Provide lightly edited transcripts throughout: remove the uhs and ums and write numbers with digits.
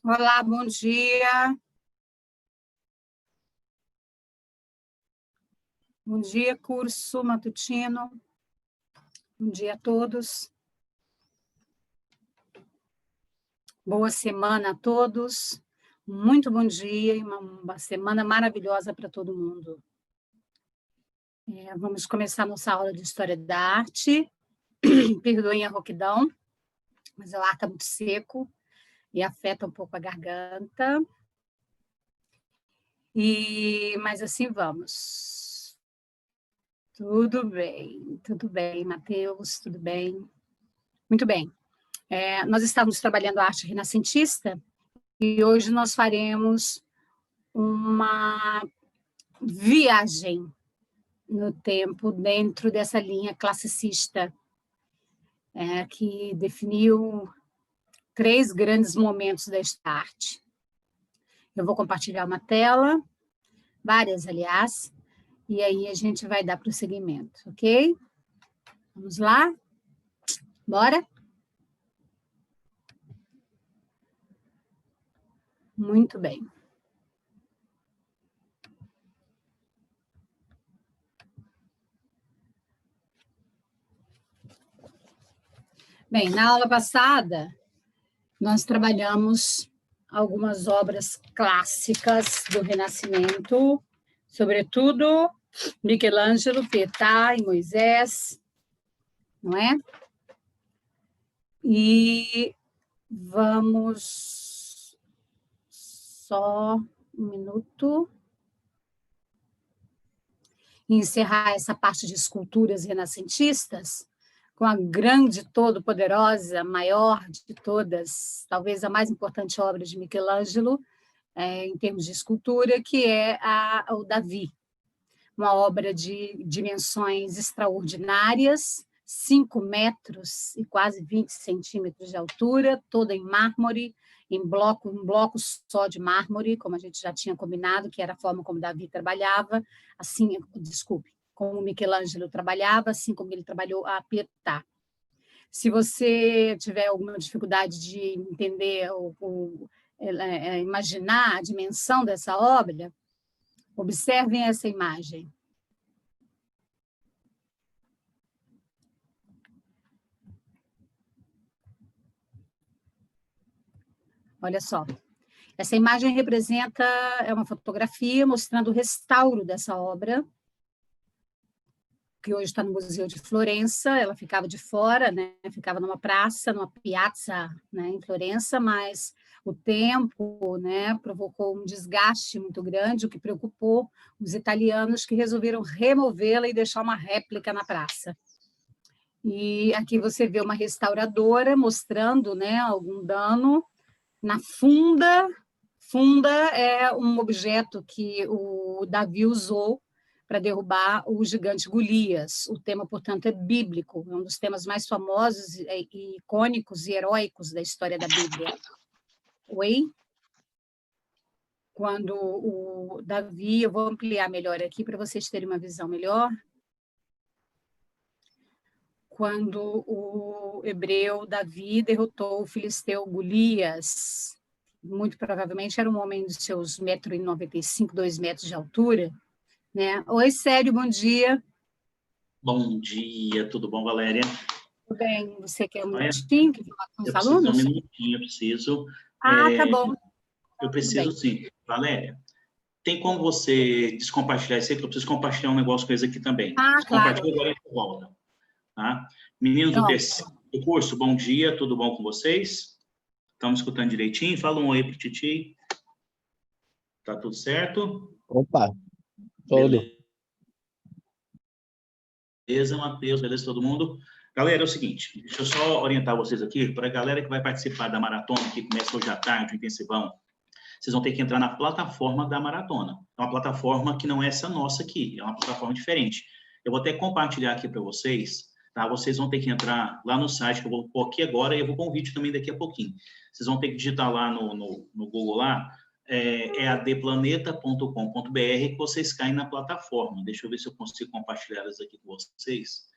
Olá, bom dia. Bom dia, curso matutino. Bom dia a todos. Boa semana a todos. Muito bom dia e uma semana maravilhosa para todo mundo. Vamos começar nossa aula de História da Arte. Perdoem a rouquidão, mas o ar está muito seco e afeta um pouco a garganta. Mas assim vamos. Tudo bem, Matheus, tudo bem? Muito bem. Nós estávamos trabalhando a arte renascentista e hoje nós faremos uma viagem no tempo dentro dessa linha classicista, que definiu 3 grandes momentos desta arte. Eu vou compartilhar uma tela, várias, aliás, e aí a gente vai dar prosseguimento, ok? Vamos lá? Bora? Muito bem. Bem, na aula passada, nós trabalhamos algumas obras clássicas do Renascimento, sobretudo Michelangelo, Pietà e Moisés, não é? E vamos só um minuto encerrar essa parte de esculturas renascentistas com a grande, todo-poderosa, maior de todas, talvez a mais importante obra de Michelangelo, em termos de escultura, que é o Davi, uma obra de dimensões extraordinárias, 5 metros e quase 20 centímetros de altura, toda em mármore, um bloco só de mármore, como a gente já tinha combinado, que era a forma como Davi trabalhava, assim, desculpe, como Michelangelo trabalhava, assim como ele trabalhou a Pietà. Se você tiver alguma dificuldade de entender ou imaginar a dimensão dessa obra, observem essa imagem. Olha só, essa imagem representa, é uma fotografia mostrando o restauro dessa obra, que hoje está no Museu de Florença. Ela ficava de fora, né? Ficava numa praça, numa piazza, né, em Florença, mas o tempo, né, provocou um desgaste muito grande, o que preocupou os italianos, que resolveram removê-la e deixar uma réplica na praça. E aqui você vê uma restauradora mostrando, né, algum dano na funda. Funda é um objeto que o Davi usou para derrubar o gigante Golias. O tema, portanto, é bíblico, é um dos temas mais famosos, e icônicos e heróicos da história da Bíblia. Oi? Quando o Davi, eu vou ampliar melhor aqui para vocês terem uma visão melhor. Quando o hebreu Davi derrotou o filisteu Golias, muito provavelmente era um homem de seus 1,95 m, 2 metros de altura, né? Oi, Sério, bom dia. Bom dia, tudo bom, Valéria? Tudo bem, você quer um minutinho que falar com os alunos? Eu preciso de um minutinho, eu preciso. Tá bom. Eu preciso sim. Valéria, tem como você descompartilhar isso aí, que eu preciso compartilhar um negócio com eles aqui também. Claro. Compartilha agora e volta. Tá? Meninos do terceiro curso, bom dia, tudo bom com vocês? Estamos escutando direitinho? Fala um oi pro Titi. Tá tudo certo? Opa, tudo. Beleza, Matheus, beleza todo mundo? Galera, é o seguinte, deixa eu só orientar vocês aqui, para a galera que vai participar da maratona, que começa hoje à tarde, o intensivão, vocês vão ter que entrar na plataforma da maratona. É uma plataforma que não é essa nossa aqui, é uma plataforma diferente. Eu vou até compartilhar aqui para vocês, tá? Vocês vão ter que entrar lá no site, que eu vou pôr aqui agora, e eu vou pôr um vídeo também daqui a pouquinho. Vocês vão ter que digitar lá no Google, lá, eadplaneta.com.br, que vocês caem na plataforma. Deixa eu ver se eu consigo compartilhar elas aqui com vocês.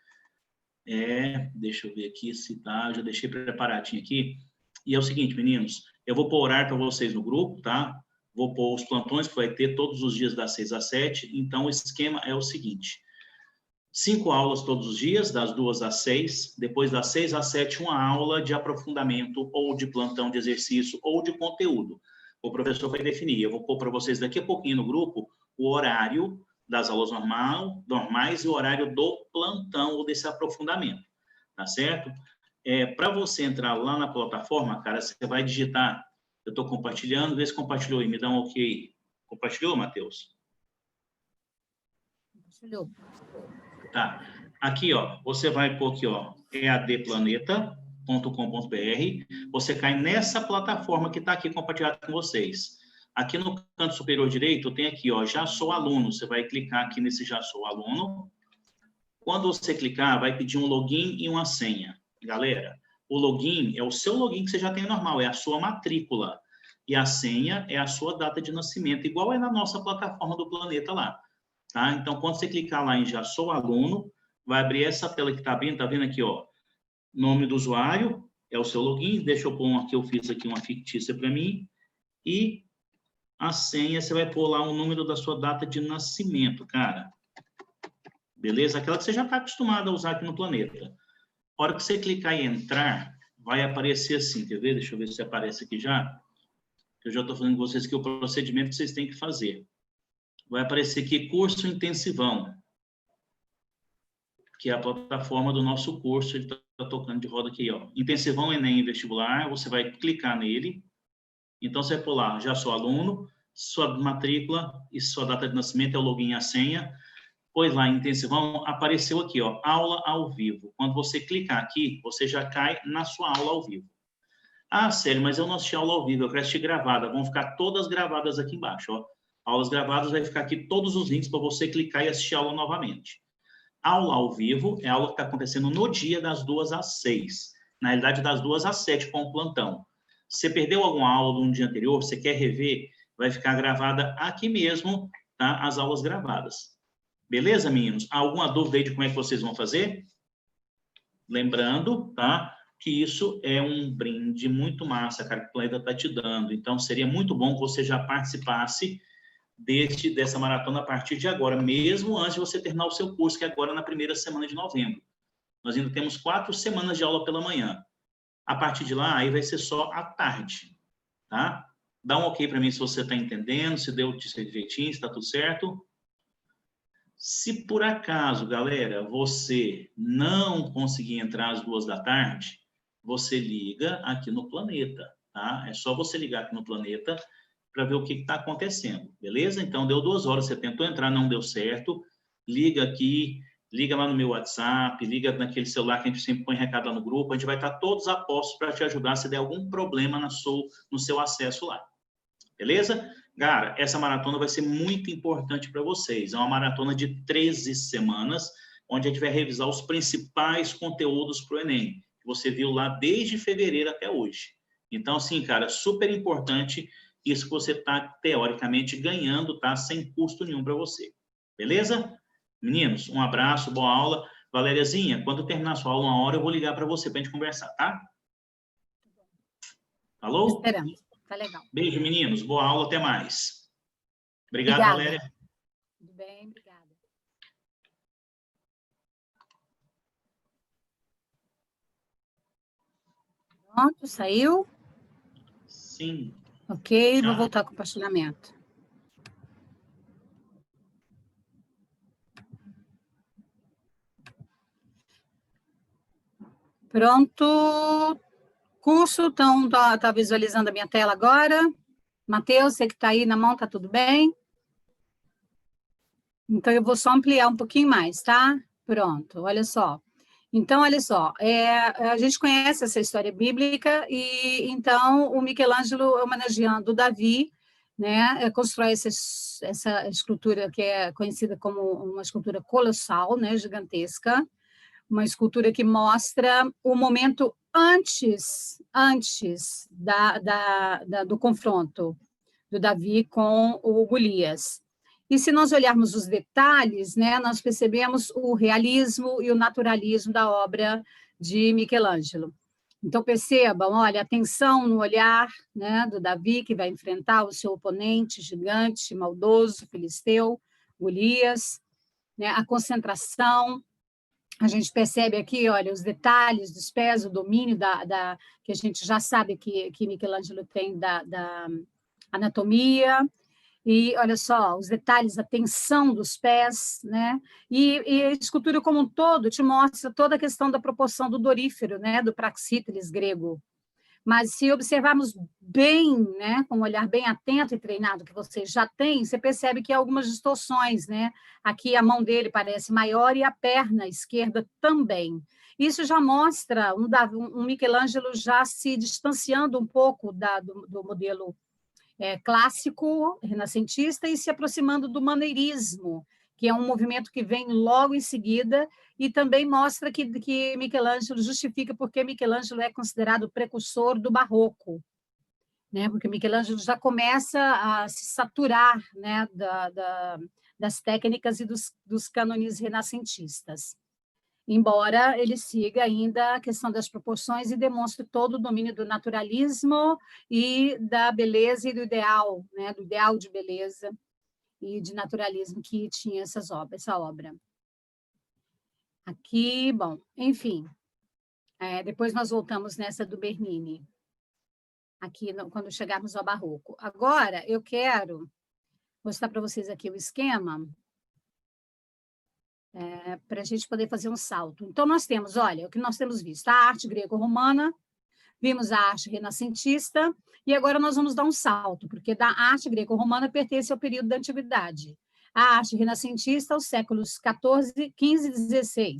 Deixa eu ver aqui se tá, já deixei preparadinho aqui. E é o seguinte, meninos, Eu vou pôr horário para vocês no grupo, tá? Vou pôr os plantões que vai ter todos os dias das 6 às 7. Então, o esquema é o seguinte: 5 aulas todos os dias, das 2 às 6. Depois das 6 às 7, uma aula de aprofundamento, ou de plantão de exercício, ou de conteúdo. O professor vai definir. Eu vou pôr para vocês daqui a pouquinho no grupo o horário das aulas normais e o horário do plantão ou desse aprofundamento. Tá certo? Para você entrar lá na plataforma, cara, você vai digitar. Eu estou compartilhando, vê se compartilhou aí, me dá um ok. Compartilhou, Matheus? Compartilhou. Tá. Aqui, ó, você vai pôr aqui, ó, eadplaneta.com.br. Você cai nessa plataforma que está aqui compartilhado com vocês. Aqui no canto superior direito, tem aqui, ó, já sou aluno. Você vai clicar aqui nesse já sou aluno. Quando você clicar, vai pedir um login e uma senha. Galera, o login é o seu login que você já tem normal, é a sua matrícula. E a senha é a sua data de nascimento, igual é na nossa plataforma do Planeta lá. Tá? Então, quando você clicar lá em já sou aluno, vai abrir essa tela que está abrindo, tá vendo aqui, ó, nome do usuário, é o seu login, deixa eu pôr aqui, eu fiz aqui uma fictícia para mim, e a senha, você vai pôr lá o número da sua data de nascimento, cara. Beleza? Aquela que você já está acostumado a usar aqui no Planeta. A hora que você clicar em entrar, vai aparecer assim, quer ver? Deixa eu ver se aparece aqui já. Eu já estou falando com vocês que o procedimento que vocês têm que fazer. Vai aparecer aqui curso intensivão, que é a plataforma do nosso curso, ele está tocando de roda aqui, ó. Intensivão Enem Vestibular, você vai clicar nele. Então, você vai pôr lá, já sou aluno, sua matrícula e sua data de nascimento é o login e a senha. Pois lá, em intensivão, apareceu aqui, ó, aula ao vivo. Quando você clicar aqui, você já cai na sua aula ao vivo. Ah, sério, mas eu não assisti aula ao vivo, eu quero assistir gravada. Vão ficar todas gravadas aqui embaixo, ó. Aulas gravadas, vai ficar aqui todos os links para você clicar e assistir a aula novamente. Aula ao vivo é a aula que está acontecendo no dia das 2 às 6. Na realidade, das 2 às 7 com o plantão. Se você perdeu alguma aula no dia anterior, você quer rever, vai ficar gravada aqui mesmo, tá? As aulas gravadas. Beleza, meninos? Alguma dúvida aí de como é que vocês vão fazer? Lembrando, tá? Que isso é um brinde muito massa, cara, que o Planeta está te dando. Então, seria muito bom que você já participasse dessa maratona a partir de agora, mesmo antes de você terminar o seu curso, que é agora na primeira semana de novembro. Nós ainda temos 4 semanas de aula pela manhã. A partir de lá, aí vai ser só à tarde, tá? Dá um ok para mim se você está entendendo, se deu direitinho, se está tudo certo. Se por acaso, galera, você não conseguir entrar às 2 da tarde, você liga aqui no Planeta, tá? É só você ligar aqui no Planeta para ver o que está acontecendo, beleza? Então, deu 2 horas, você tentou entrar, não deu certo, liga aqui, liga lá no meu WhatsApp, liga naquele celular que a gente sempre põe recado lá no grupo, a gente vai estar todos a postos para te ajudar se der algum problema no seu acesso lá, beleza? Cara, essa maratona vai ser muito importante para vocês. É uma maratona de 13 semanas, onde a gente vai revisar os principais conteúdos para o Enem, que você viu lá desde fevereiro até hoje. Então, assim, cara, super importante isso que você está, teoricamente, ganhando, tá? Sem custo nenhum para você. Beleza? Meninos, um abraço, boa aula. Valériazinha, quando terminar a sua aula, 1 hora, eu vou ligar para você para a gente conversar, tá? Alô? Esperando. Tá legal. Beijo, meninos. Boa aula, até mais. Obrigado, Obrigada. Valéria. Tudo bem, obrigada. Pronto, saiu? Sim. Ok, Já. vou voltar ao compartilhamento. Pronto. Curso, então, tá visualizando a minha tela agora. Matheus, você que está aí na mão, tá tudo bem? Então, eu vou só ampliar um pouquinho mais, tá? Pronto, olha só. Então, olha só, a gente conhece essa história bíblica e, então, o Michelangelo, homenageando Davi, né, constrói essa escultura que é conhecida como uma escultura colossal, né, gigantesca, uma escultura que mostra o momento antes do confronto do Davi com o Golias. E se nós olharmos os detalhes, né, nós percebemos o realismo e o naturalismo da obra de Michelangelo. Então, percebam, olha, atenção no olhar, né, do Davi, que vai enfrentar o seu oponente gigante, maldoso, filisteu, Golias, né, a concentração. A gente percebe aqui, olha, os detalhes dos pés, o domínio que a gente já sabe que Michelangelo tem da anatomia, e olha só, os detalhes, a tensão dos pés, né? E a escultura como um todo te mostra toda a questão da proporção do dorífero, né? Do praxíteles grego. Mas se observarmos bem, né, com um olhar bem atento e treinado que você já tem, você percebe que há algumas distorções, né? Aqui a mão dele parece maior e a perna esquerda também. Isso já mostra um Michelangelo já se distanciando um pouco do modelo clássico, renascentista, e se aproximando do maneirismo, que é um movimento que vem logo em seguida, e também mostra que Michelangelo justifica porque Michelangelo é considerado o precursor do barroco, né? Porque Michelangelo já começa a se saturar, né, das técnicas e dos cânones renascentistas, embora ele siga ainda a questão das proporções e demonstre todo o domínio do naturalismo e da beleza e do ideal, né, do ideal de beleza e de naturalismo que tinha essa obra. Aqui, bom, enfim, depois nós voltamos nessa do Bernini, aqui quando chegarmos ao Barroco. Agora, eu quero mostrar para vocês aqui o esquema, para a gente poder fazer um salto. Então, nós temos, olha, o que nós temos visto, a arte greco-romana, vimos a arte renascentista, e agora nós vamos dar um salto, porque da arte greco-romana pertence ao período da Antiguidade. A arte renascentista aos séculos XIV, XV e XVI.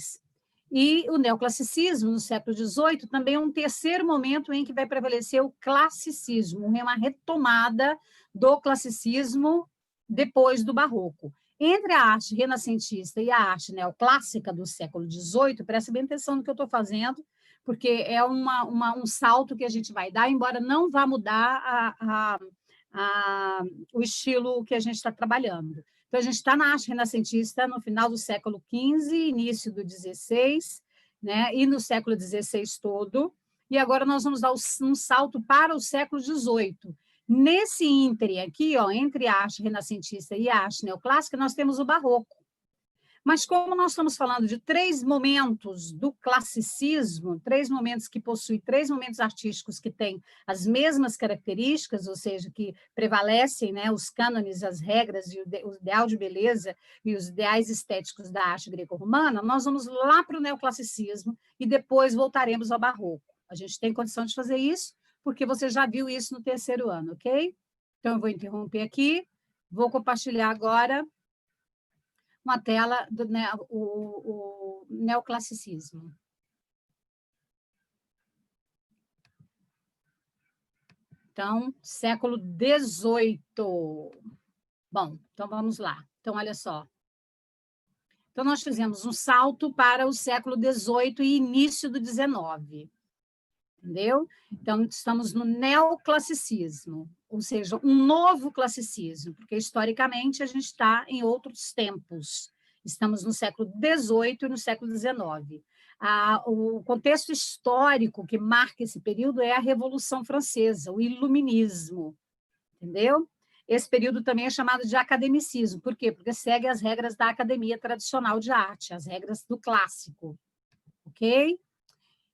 E o neoclassicismo, no século XVIII, também é um terceiro momento em que vai prevalecer o classicismo, uma retomada do classicismo depois do barroco. Entre a arte renascentista e a arte neoclássica do século XVIII, preste bem atenção no que eu estou fazendo, porque é um salto que a gente vai dar, embora não vá mudar o estilo que a gente está trabalhando. Então, a gente está na arte renascentista no final do século XV, início do XVI, né, e no século XVI todo, e agora nós vamos dar um salto para o século XVIII. Nesse ínterim aqui, ó, entre a arte renascentista e a arte neoclássica, nós temos o barroco. Mas como nós estamos falando de três momentos do classicismo, três momentos que possuem três momentos artísticos que têm as mesmas características, ou seja, que prevalecem, né, os cânones, as regras, e o ideal de beleza e os ideais estéticos da arte greco-romana, nós vamos lá para o neoclassicismo e depois voltaremos ao barroco. A gente tem condição de fazer isso, porque você já viu isso no terceiro ano, ok? Então, eu vou interromper aqui, vou compartilhar agora uma tela do o neoclassicismo. Então, século XVIII. Bom, então vamos lá. Então, olha só. Então, nós fizemos um salto para o século XVIII e início do XIX. Entendeu? Então, estamos no neoclassicismo, ou seja, um novo classicismo, porque, historicamente, a gente está em outros tempos. Estamos no século XVIII e no século XIX. O contexto histórico que marca esse período é a Revolução Francesa, o Iluminismo, entendeu? Esse período também é chamado de academicismo. Por quê? Porque segue as regras da academia tradicional de arte, as regras do clássico, ok?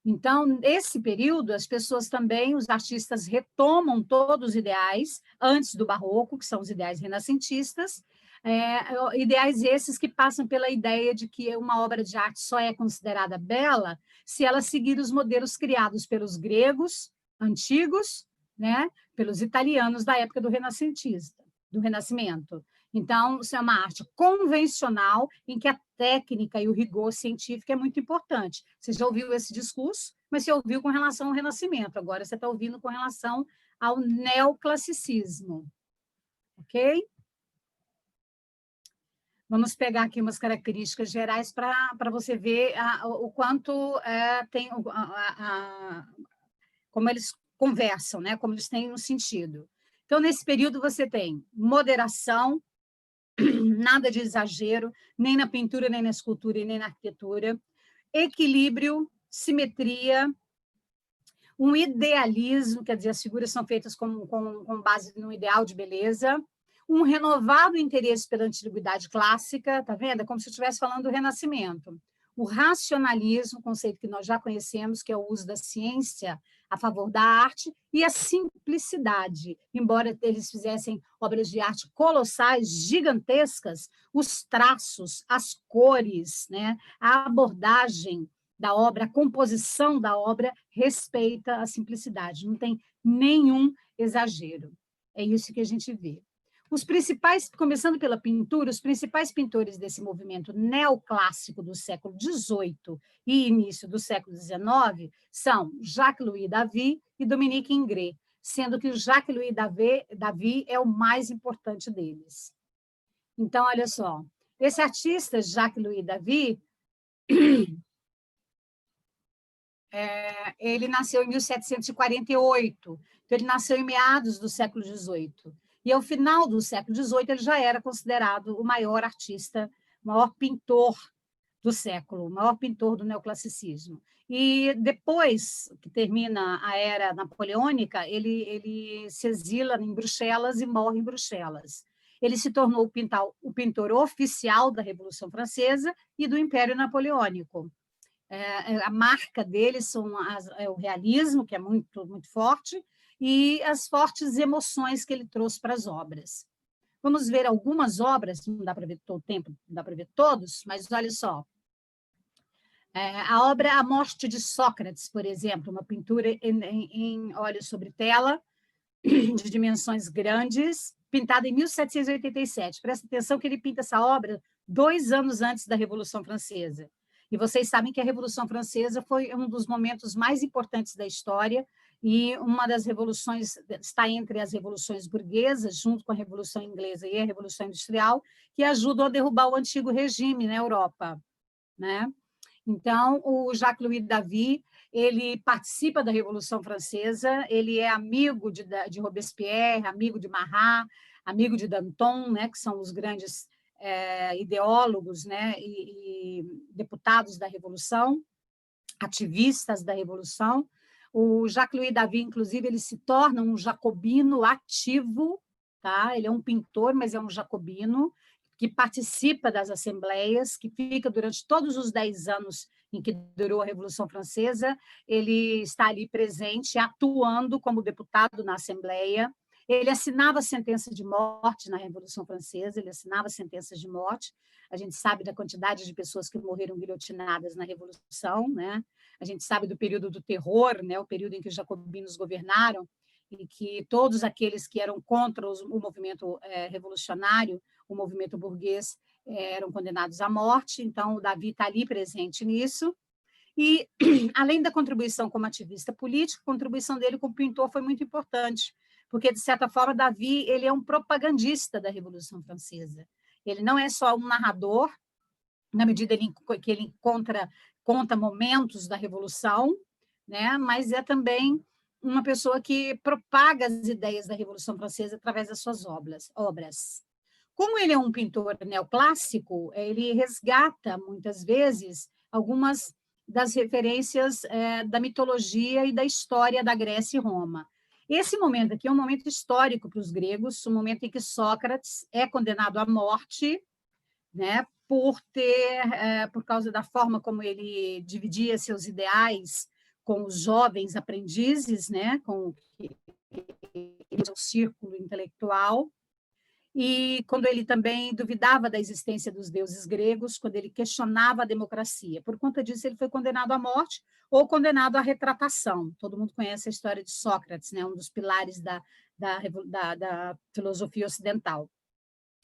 Então, nesse período, as pessoas também, os artistas retomam todos os ideais antes do barroco, que são os ideais renascentistas, ideais esses que passam pela ideia de que uma obra de arte só é considerada bela se ela seguir os modelos criados pelos gregos antigos, né, pelos italianos da época do Renascimento. Então, isso é uma arte convencional em que a técnica e o rigor científico é muito importante. Você já ouviu esse discurso, mas você ouviu com relação ao Renascimento, agora você está ouvindo com relação ao neoclassicismo. Ok? Vamos pegar aqui umas características gerais para você ver o quanto tem como eles conversam, né? Como eles têm um sentido. Então, nesse período, você tem moderação, nada de exagero, nem na pintura, nem na escultura e nem na arquitetura, equilíbrio, simetria, Um idealismo, quer dizer, as figuras são feitas com base num ideal de beleza, um renovado interesse pela antiguidade clássica, tá vendo? É como se eu estivesse falando do Renascimento. O racionalismo, conceito que nós já conhecemos, que é o uso da ciência a favor da arte, e a simplicidade. Embora eles fizessem obras de arte colossais, gigantescas, os traços, as cores, né? A abordagem da obra, a composição da obra respeita a simplicidade, não tem nenhum exagero. É isso que a gente vê. Os principais, começando pela pintura, os principais pintores desse movimento neoclássico do século XVIII e início do século XIX são Jacques-Louis David e Dominique Ingres, sendo que o Jacques-Louis David é o mais importante deles. Então, olha só, esse artista, Jacques-Louis David, ele nasceu em 1748, então ele nasceu em meados do século XVIII. E ao final do século XVIII ele já era considerado o maior artista, o maior pintor do século, o maior pintor do neoclassicismo. E depois que termina a era napoleônica, ele se exila em Bruxelas e morre em Bruxelas. Ele se tornou o pintor oficial da Revolução Francesa e do Império Napoleônico. A marca dele é o realismo, que é muito, muito forte, e as fortes emoções que ele trouxe para as obras. Vamos ver algumas obras, não dá para ver todo o tempo, não dá para ver todos, mas olha só. A obra A Morte de Sócrates, por exemplo, uma pintura em óleo sobre tela, de dimensões grandes, pintada em 1787. Presta atenção que ele pinta essa obra 2 anos antes da Revolução Francesa. E vocês sabem que a Revolução Francesa foi um dos momentos mais importantes da história, e uma das revoluções está entre as revoluções burguesas, junto com a Revolução Inglesa e a Revolução Industrial, que ajudam a derrubar o antigo regime na Europa, né? Então, o Jacques-Louis David, ele participa da Revolução Francesa, ele é amigo de Robespierre, amigo de Marat, amigo de Danton, né, que são os grandes ideólogos, né, e deputados da Revolução, ativistas da Revolução. O Jacques-Louis David, inclusive, ele se torna um jacobino ativo, tá? Ele é um pintor, mas é um jacobino, que participa das assembleias, que fica durante todos os 10 anos em que durou a Revolução Francesa, ele está ali presente, atuando como deputado na Assembleia. Ele assinava sentença de morte na Revolução Francesa, ele assinava sentenças de morte. A gente sabe da quantidade de pessoas que morreram guilhotinadas na Revolução, né? A gente sabe do período do terror, né? O período em que os jacobinos governaram, e que todos aqueles que eram contra o movimento revolucionário, o movimento burguês, eram condenados à morte. Então, o David está ali presente nisso. E, além da contribuição como ativista político, a contribuição dele como pintor foi muito importante, porque, de certa forma, David ele é um propagandista da Revolução Francesa. Ele não é só um narrador, na medida que ele conta momentos da Revolução, né? Mas é também uma pessoa que propaga as ideias da Revolução Francesa através das suas obras. Como ele é um pintor neoclássico, ele resgata, muitas vezes, algumas das referências da mitologia e da história da Grécia e Roma. Esse momento aqui é um momento histórico para os gregos, um momento em que Sócrates é condenado à morte, né, por causa da forma como ele dividia seus ideais com os jovens aprendizes, né, com o círculo intelectual, e quando ele também duvidava da existência dos deuses gregos, quando ele questionava a democracia. Por conta disso, ele foi condenado à morte ou condenado à retratação. Todo mundo conhece a história de Sócrates, né, um dos pilares da filosofia ocidental.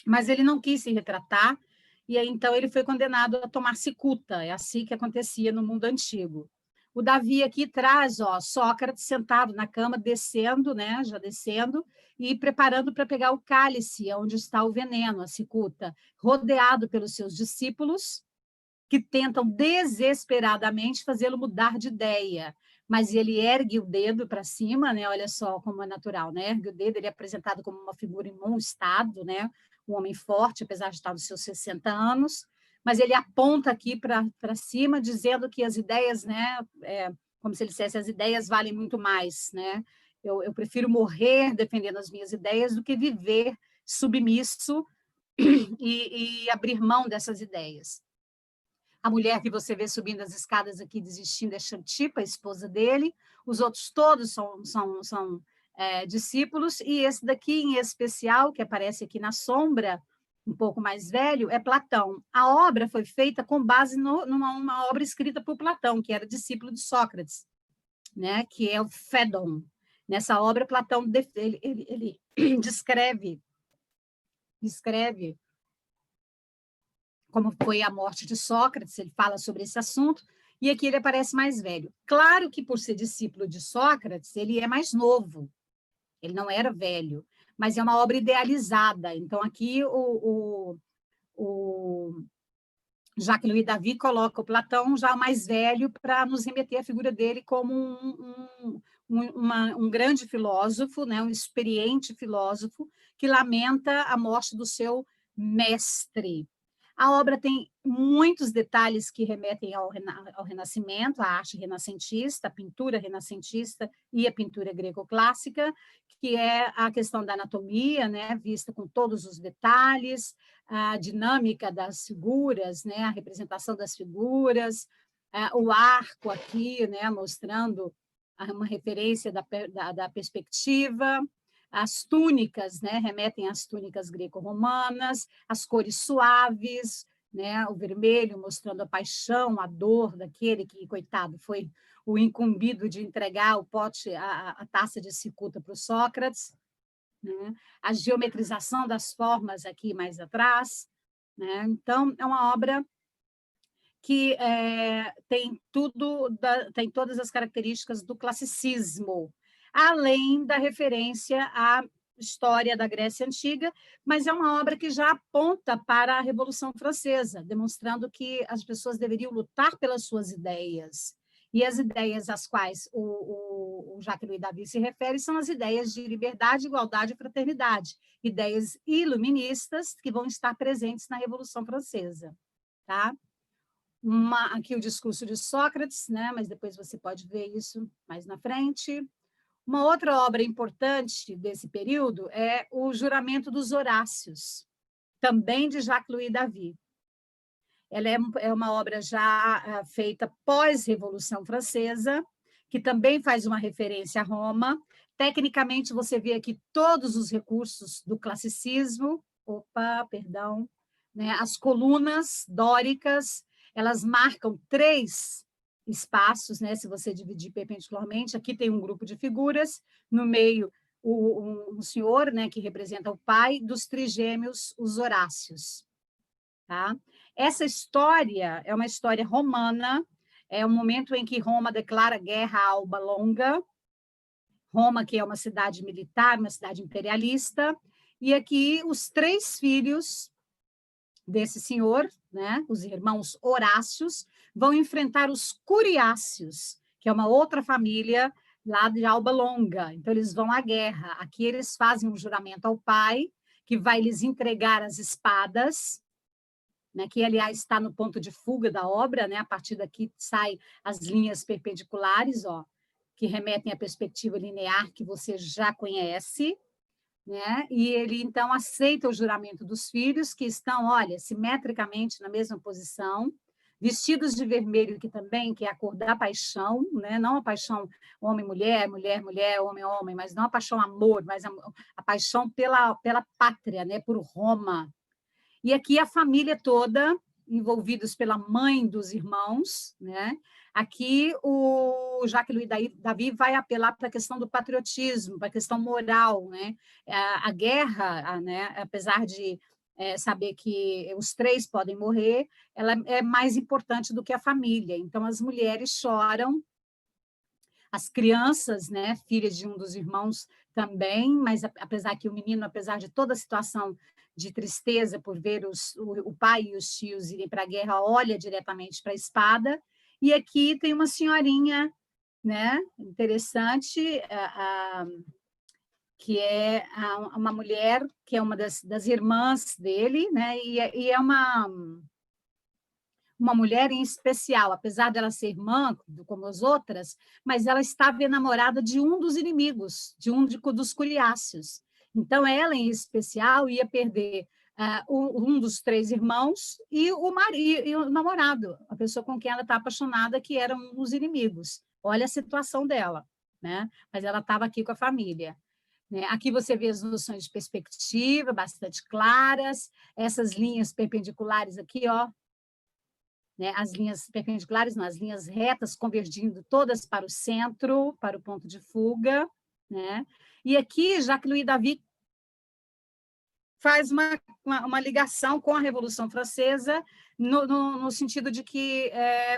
Mas ele não quis se retratar, e aí, então, ele foi condenado a tomar cicuta. É assim que acontecia no mundo antigo. O Davi aqui traz Sócrates sentado na cama, descendo, né, já descendo, e preparando para pegar o cálice, onde está o veneno, a cicuta, rodeado pelos seus discípulos, que tentam desesperadamente fazê-lo mudar de ideia. Mas ele ergue o dedo para cima, né? Olha só como é natural, né? Ergue o dedo, ele é apresentado como uma figura em bom estado, né? Um homem forte, apesar de estar nos seus 60 anos, mas ele aponta aqui para cima, dizendo que as ideias, né, como se ele dissesse, as ideias valem muito mais, né? Eu prefiro morrer defendendo as minhas ideias do que viver submisso e abrir mão dessas ideias. A mulher que você vê subindo as escadas aqui, desistindo, é Xantipa, a esposa dele. Os outros todos são discípulos, e esse daqui, em especial, que aparece aqui na sombra, um pouco mais velho, é Platão. A obra foi feita com base numa obra escrita por Platão, que era discípulo de Sócrates, né? Que é o Fédon. Nessa obra, Platão ele descreve como foi a morte de Sócrates, ele fala sobre esse assunto, e aqui ele aparece mais velho. Claro que, por ser discípulo de Sócrates, ele é mais novo, ele não era velho, mas é uma obra idealizada. Então, aqui o Jacques-Louis David coloca o Platão já mais velho para nos remeter à figura dele como um grande filósofo, né, um experiente filósofo, que lamenta a morte do seu mestre. A obra tem muitos detalhes que remetem ao Renascimento, à arte renascentista, a pintura renascentista e a pintura greco-clássica, que é a questão da anatomia, né, vista com todos os detalhes, a dinâmica das figuras, né, a representação das figuras, o arco aqui, né, mostrando uma referência da perspectiva. As túnicas, né, remetem às túnicas greco-romanas, as cores suaves, né, o vermelho mostrando a paixão, a dor daquele que, coitado, foi o incumbido de entregar o pote, a taça de cicuta para o Sócrates, né? A geometrização das formas aqui mais atrás, né? Então, é uma obra que tem todas as características do classicismo, além da referência à história da Grécia Antiga, mas é uma obra que já aponta para a Revolução Francesa, demonstrando que as pessoas deveriam lutar pelas suas ideias. E as ideias às quais o Jacques-Louis David se refere são as ideias de liberdade, igualdade e fraternidade, ideias iluministas que vão estar presentes na Revolução Francesa. Tá? Aqui o discurso de Sócrates, né? Mas depois você pode ver isso mais na frente. Uma outra obra importante desse período é o Juramento dos Horácios, também de Jacques-Louis David. Ela é uma obra já feita pós-Revolução Francesa, que também faz uma referência a Roma. Tecnicamente, você vê aqui todos os recursos do classicismo. Né? As colunas dóricas, elas marcam 3 espaços, né? Se você dividir perpendicularmente, aqui tem um grupo de figuras, no meio um senhor, né, que representa o pai dos trigêmeos, os Horácios. Tá? Essa história é uma história romana, é um momento em que Roma declara guerra a Alba Longa, Roma, que é uma cidade militar, uma cidade imperialista, e aqui os 3 filhos desse senhor, né, os irmãos Horácios, vão enfrentar os Curiáceos, que é uma outra família lá de Alba Longa. Então, eles vão à guerra. Aqui eles fazem um juramento ao pai, que vai lhes entregar as espadas, né, que, aliás, está no ponto de fuga da obra, né, a partir daqui saem as linhas perpendiculares, ó, que remetem à perspectiva linear que você já conhece, né? E ele, então, aceita o juramento dos filhos, que estão, olha, simetricamente na mesma posição, vestidos de vermelho, que é a cor da paixão, né? Não a paixão homem-mulher, mulher-mulher, homem-homem, mas não a paixão amor, mas a paixão pela pátria, né? Por Roma. E aqui a família toda, envolvidos pela mãe dos irmãos, né? Aqui o Jacques-Louis David vai apelar para a questão do patriotismo, para a questão moral, né? A guerra, né? Apesar de saber que os 3 podem morrer, ela é mais importante do que a família. Então, as mulheres choram, as crianças, né? Filhas de um dos irmãos também, mas apesar que o menino, apesar de toda a situação de tristeza por ver o pai e os tios irem para a guerra, olha diretamente para a espada. E aqui tem uma senhorinha, né, interessante, que é uma mulher que é uma das irmãs dele, né, e é uma mulher em especial, apesar dela ser irmã, como as outras, mas ela estava enamorada de um dos inimigos, dos curiáceos. Então, ela, em especial, ia perder um dos 3 irmãos e o namorado, a pessoa com quem ela está apaixonada, que eram os inimigos. Olha a situação dela, né? Mas ela estava aqui com a família. Né? Aqui você vê as noções de perspectiva bastante claras, essas linhas perpendiculares aqui, ó, né? As linhas perpendiculares, não, as linhas retas convergindo todas para o centro, para o ponto de fuga. Né? E aqui, Jacques-Louis David faz uma ligação com a Revolução Francesa, no sentido de que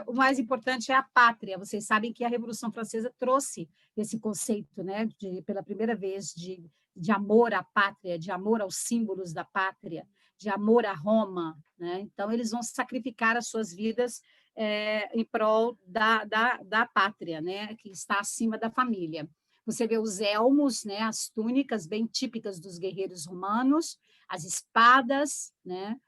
o mais importante é a pátria. Vocês sabem que a Revolução Francesa trouxe esse conceito, né, pela primeira vez, de amor à pátria, de amor aos símbolos da pátria, de amor a Roma. Né? Então, eles vão sacrificar as suas vidas em prol da pátria, né, que está acima da família. Você vê os elmos, né, as túnicas bem típicas dos guerreiros romanos, as espadas, né?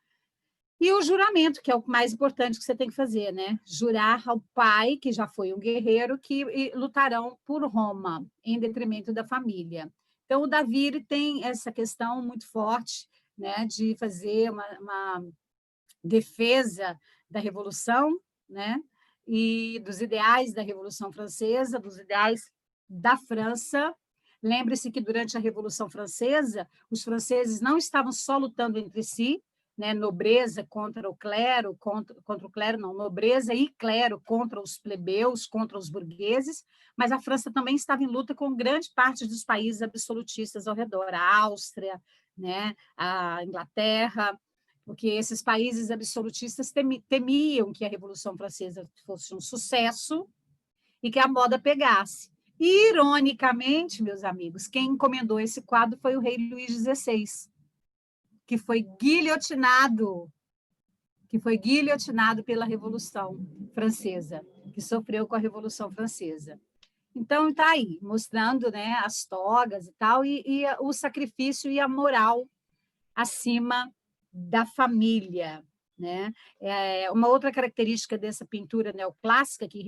E o juramento, que é o mais importante que você tem que fazer, né? Jurar ao pai, que já foi um guerreiro, que lutarão por Roma, em detrimento da família. Então, o Davi ele tem essa questão muito forte, né, de fazer uma defesa da Revolução, né, e dos ideais da Revolução Francesa, dos ideais da França. Lembre-se que, durante a Revolução Francesa, os franceses não estavam só lutando entre si, né, nobreza contra o clero, contra o clero, não, nobreza e clero contra os plebeus, contra os burgueses, mas a França também estava em luta com grande parte dos países absolutistas ao redor, a Áustria, né, a Inglaterra, porque esses países absolutistas temiam que a Revolução Francesa fosse um sucesso e que a moda pegasse. Ironicamente, meus amigos, quem encomendou esse quadro foi o rei Luís XVI, que foi guilhotinado pela Revolução Francesa, que sofreu com a Revolução Francesa. Então, está aí, mostrando, né, as togas e tal, e o sacrifício e a moral acima da família. Né? Uma outra característica dessa pintura neoclássica, que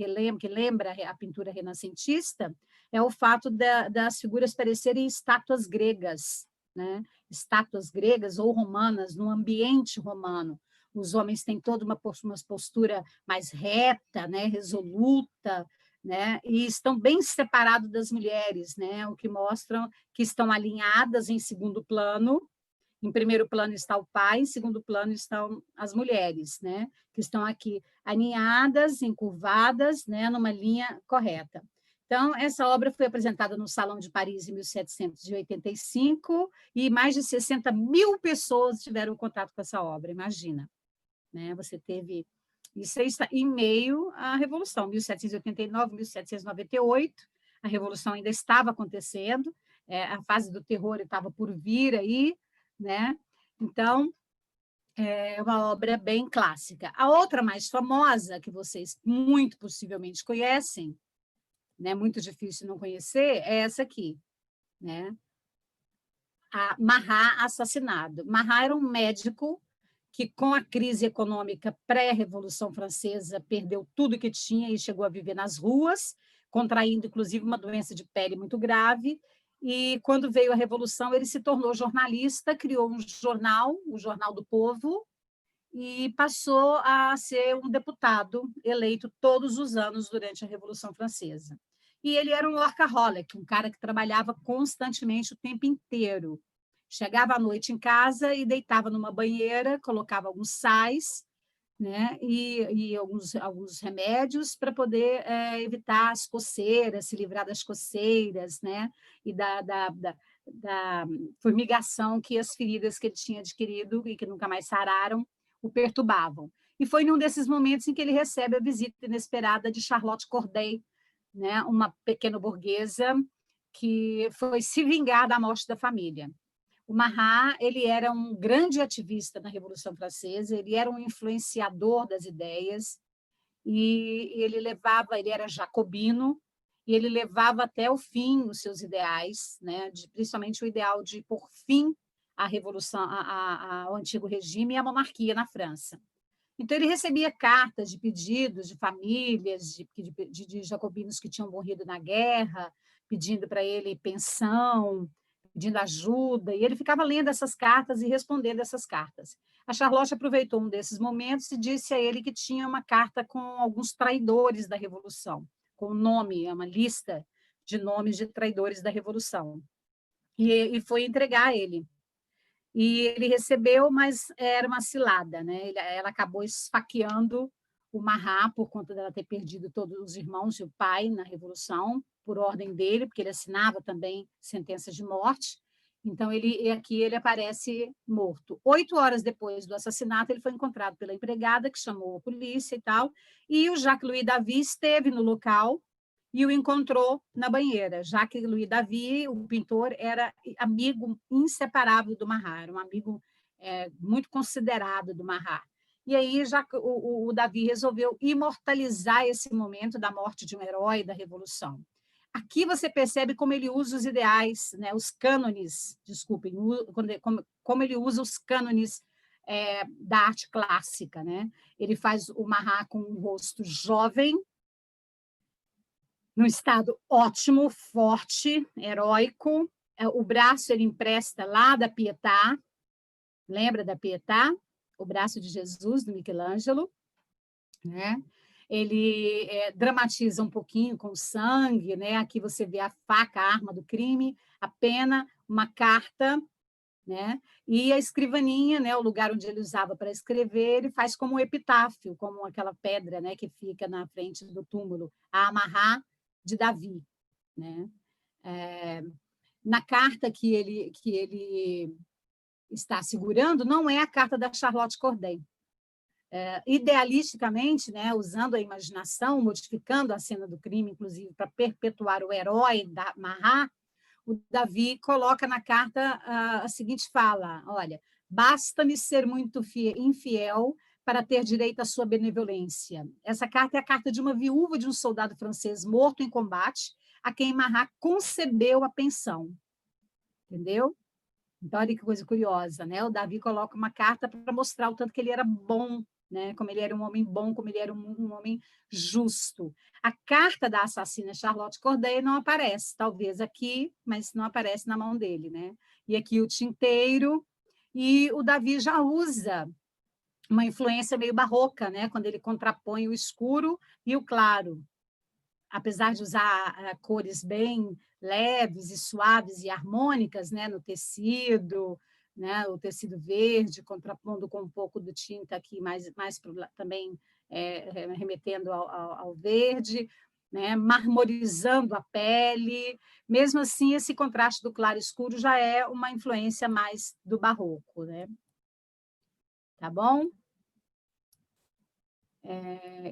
lembra a pintura renascentista, é o fato das figuras parecerem estátuas gregas, né? Estátuas gregas ou romanas, no ambiente romano. Os homens têm toda uma postura mais reta, né? Resoluta, né? E estão bem separados das mulheres, né? O que mostra que estão alinhadas em segundo plano. Em primeiro plano está o pai, em segundo plano estão as mulheres, né? Que estão aqui alinhadas, encurvadas, né? Numa linha correta. Então, essa obra foi apresentada no Salão de Paris em 1785 e mais de 60 mil pessoas tiveram contato com essa obra, imagina. Né? Você teve... Isso está em meio à Revolução, 1789, 1798, a Revolução ainda estava acontecendo, a fase do terror estava por vir aí, né? Então, é uma obra bem clássica. A outra mais famosa, que vocês muito possivelmente conhecem, né? Muito difícil não conhecer, é essa aqui, né? A Marat assassinado. Marat era um médico que, com a crise econômica pré-Revolução Francesa, perdeu tudo que tinha e chegou a viver nas ruas, contraindo, inclusive, uma doença de pele muito grave. E, quando veio a Revolução, ele se tornou jornalista, criou um jornal, o Jornal do Povo, e passou a ser um deputado eleito todos os anos durante a Revolução Francesa. E ele era um workaholic, um cara que trabalhava constantemente o tempo inteiro. Chegava à noite em casa e deitava numa banheira, colocava alguns sais, né, e alguns remédios para poder evitar as coceiras, se livrar das coceiras, né, e da formigação que as feridas que ele tinha adquirido e que nunca mais sararam o perturbavam. E foi num desses momentos em que ele recebe a visita inesperada de Charlotte Corday, né, uma pequena burguesa que foi se vingar da morte da família. O Marat, ele era um grande ativista na Revolução Francesa, ele era um influenciador das ideias, e ele era jacobino, e ele levava até o fim os seus ideais, né, principalmente o ideal de pôr fim à revolução, ao antigo regime e à monarquia na França. Então, ele recebia cartas de pedidos de famílias, de jacobinos que tinham morrido na guerra, pedindo para ele pensão, pedindo ajuda, e ele ficava lendo essas cartas e respondendo essas cartas. A Charlotte aproveitou um desses momentos e disse a ele que tinha uma carta com alguns traidores da Revolução, com o nome, uma lista de nomes de traidores da Revolução. E foi entregar a ele. E ele recebeu, mas era uma cilada, né? Ela acabou esfaqueando o Marat por conta dela ter perdido todos os irmãos e o pai na Revolução, por ordem dele, porque ele assinava também sentenças de morte. Então, aqui ele aparece morto. 8 horas depois do assassinato, ele foi encontrado pela empregada, que chamou a polícia e tal, e o Jacques-Louis David esteve no local e o encontrou na banheira. Jacques-Louis David, o pintor, era amigo inseparável do Marat, era um amigo muito considerado do Marat. E aí o David resolveu imortalizar esse momento da morte de um herói da Revolução. Aqui você percebe como ele usa os ideais, né, os cânones, desculpem, como ele usa os cânones da arte clássica. Né? Ele faz o Marat com um rosto jovem, num estado ótimo, forte, heróico. O braço ele empresta lá da Pietà, lembra da Pietà? O braço de Jesus, do Michelangelo. Né? Ele dramatiza um pouquinho com o sangue, né? Aqui você vê a faca, a arma do crime, a pena, uma carta, né? E a escrivaninha, né? O lugar onde ele usava para escrever, ele faz como um epitáfio, como aquela pedra, né? Que fica na frente do túmulo, a amarrar de Davi. Né? Na carta que ele está segurando, não é a carta da Charlotte Corday. Idealisticamente, né, usando a imaginação, modificando a cena do crime, inclusive, para perpetuar o herói da Marat, o Davi coloca na carta a seguinte fala: olha, basta-me ser muito infiel para ter direito à sua benevolência. Essa carta é a carta de uma viúva de um soldado francês morto em combate, a quem Marat concedeu a pensão. Entendeu? Então, olha que coisa curiosa, né? O Davi coloca uma carta para mostrar o tanto que ele era bom, né? Como ele era um homem bom, como ele era um homem justo. A carta da assassina Charlotte Corday não aparece, talvez aqui, mas não aparece na mão dele, né? E aqui o tinteiro, e o Davi já usa uma influência meio barroca, né? Quando ele contrapõe o escuro e o claro. Apesar de usar cores bem leves e suaves e harmônicas, né? No tecido, né? O tecido verde, contrapondo com um pouco de tinta aqui, mais também remetendo ao verde, né? Marmorizando a pele. Mesmo assim, esse contraste do claro e escuro já é uma influência mais do barroco. Né? Tá bom?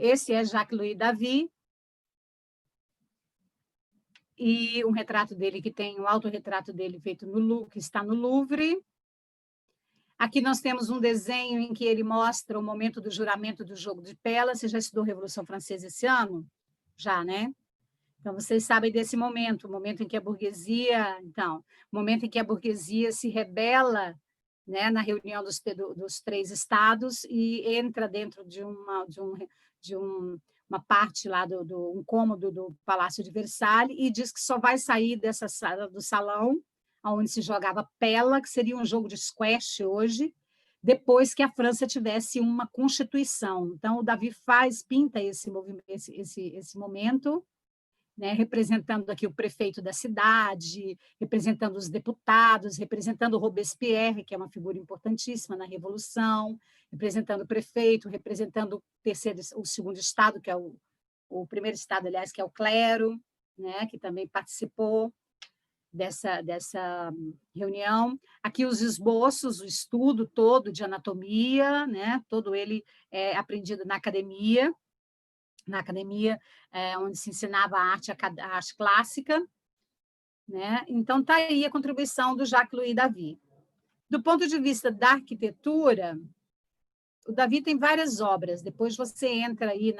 Esse é Jacques-Louis David, e um retrato dele que tem um autorretrato dele feito no Louvre, que está no Louvre. Aqui nós temos um desenho em que ele mostra o momento do juramento do jogo de Pella. Você já estudou Revolução Francesa esse ano? Já, né? Então, vocês sabem desse momento, o momento em que a burguesia... Então, o momento em que a burguesia se rebela, né, na reunião dos 3 estados e entra dentro de uma parte lá um cômodo do Palácio de Versalhes e diz que só vai sair dessa sala do salão onde se jogava Pella, que seria um jogo de squash hoje, depois que a França tivesse uma constituição. Então, o Davi pinta esse momento, né, representando aqui o prefeito da cidade, representando os deputados, representando Robespierre, que é uma figura importantíssima na Revolução, representando o prefeito, representando o segundo estado, que é o primeiro estado, aliás, que é o clero, né, que também participou dessa reunião. Aqui os esboços, o estudo todo de anatomia, né, todo ele aprendido na academia, onde se ensinava a arte clássica. Né? Então, está aí a contribuição do Jacques-Louis David. Do ponto de vista da arquitetura, o David tem várias obras. Depois você entra aí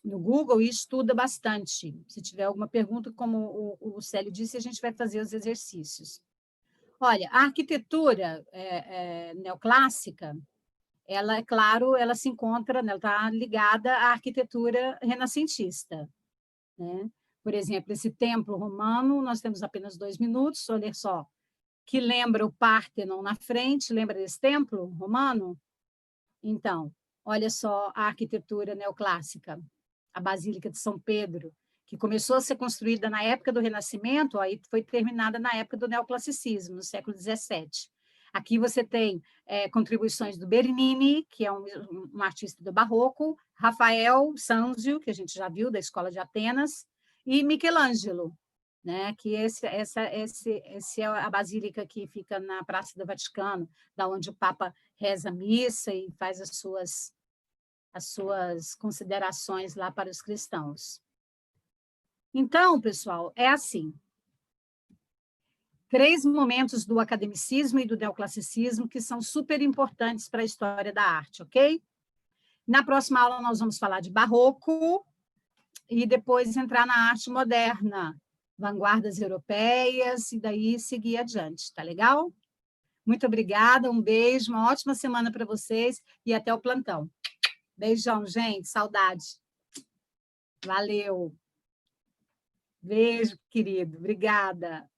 no Google e estuda bastante. Se tiver alguma pergunta, como o Célio disse, a gente vai fazer os exercícios. Olha, a arquitetura neoclássica, ela, é claro, ela se encontra, ela está ligada à arquitetura renascentista, né? Por exemplo, esse templo romano, nós temos apenas 2 minutos, olha só, que lembra o Pártenon na frente, lembra desse templo romano? Então, olha só a arquitetura neoclássica, a Basílica de São Pedro, que começou a ser construída na época do Renascimento, aí foi terminada na época do neoclassicismo, no século XVII. Aqui você tem contribuições do Bernini, que é um artista do Barroco, Rafael Sanzio, que a gente já viu, da Escola de Atenas, e Michelangelo, né? Que esse é a basílica que fica na Praça do Vaticano, da onde o Papa reza a missa e faz as suas considerações lá para os cristãos. Então, pessoal, é assim. 3 momentos do academicismo e do neoclassicismo que são super importantes para a história da arte, ok? Na próxima aula, nós vamos falar de barroco e depois entrar na arte moderna, vanguardas europeias, e daí seguir adiante, tá legal? Muito obrigada, um beijo, uma ótima semana para vocês e até o plantão. Beijão, gente, saudade. Valeu. Beijo, querido, obrigada.